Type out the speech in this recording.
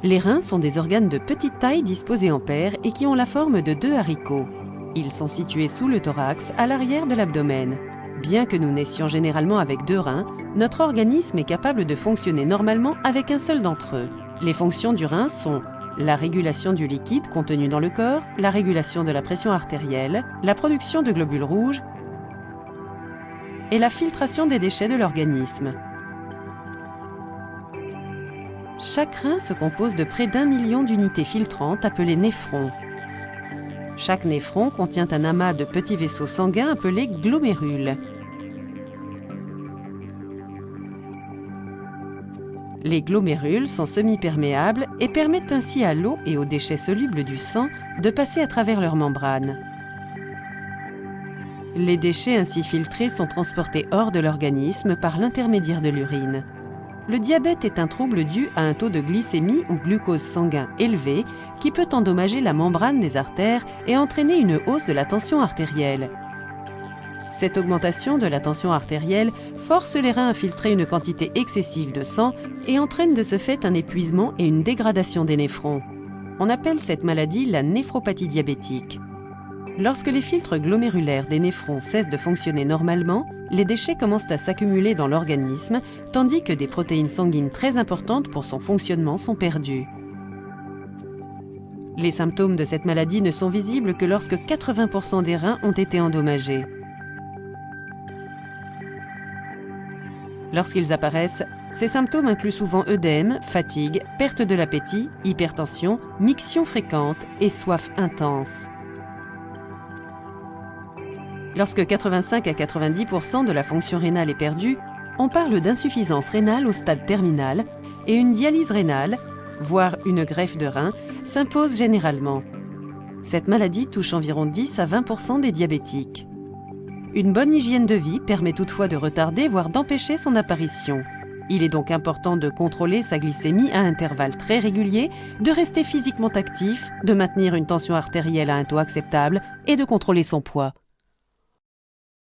Les reins sont des organes de petite taille disposés en paires et qui ont la forme de 2 haricots. Ils sont situés sous le thorax, à l'arrière de l'abdomen. Bien que nous naissions généralement avec 2 reins, notre organisme est capable de fonctionner normalement avec un seul d'entre eux. Les fonctions du rein sont la régulation du liquide contenu dans le corps, la régulation de la pression artérielle, la production de globules rouges et la filtration des déchets de l'organisme. Chaque rein se compose de près d'1 million d'unités filtrantes appelées néphrons. Chaque néphron contient un amas de petits vaisseaux sanguins appelés glomérules. Les glomérules sont semi-perméables et permettent ainsi à l'eau et aux déchets solubles du sang de passer à travers leurs membranes. Les déchets ainsi filtrés sont transportés hors de l'organisme par l'intermédiaire de l'urine. Le diabète est un trouble dû à un taux de glycémie ou glucose sanguin élevé qui peut endommager la membrane des artères et entraîner une hausse de la tension artérielle. Cette augmentation de la tension artérielle force les reins à filtrer une quantité excessive de sang et entraîne de ce fait un épuisement et une dégradation des néphrons. On appelle cette maladie la néphropathie diabétique. Lorsque les filtres glomérulaires des néphrons cessent de fonctionner normalement, les déchets commencent à s'accumuler dans l'organisme, tandis que des protéines sanguines très importantes pour son fonctionnement sont perdues. Les symptômes de cette maladie ne sont visibles que lorsque 80% des reins ont été endommagés. Lorsqu'ils apparaissent, ces symptômes incluent souvent œdème, fatigue, perte de l'appétit, hypertension, miction fréquente et soif intense. Lorsque 85 à 90% de la fonction rénale est perdue, on parle d'insuffisance rénale au stade terminal et une dialyse rénale, voire une greffe de rein, s'impose généralement. Cette maladie touche environ 10 à 20% des diabétiques. Une bonne hygiène de vie permet toutefois de retarder, voire d'empêcher son apparition. Il est donc important de contrôler sa glycémie à intervalles très réguliers, de rester physiquement actif, de maintenir une tension artérielle à un taux acceptable et de contrôler son poids.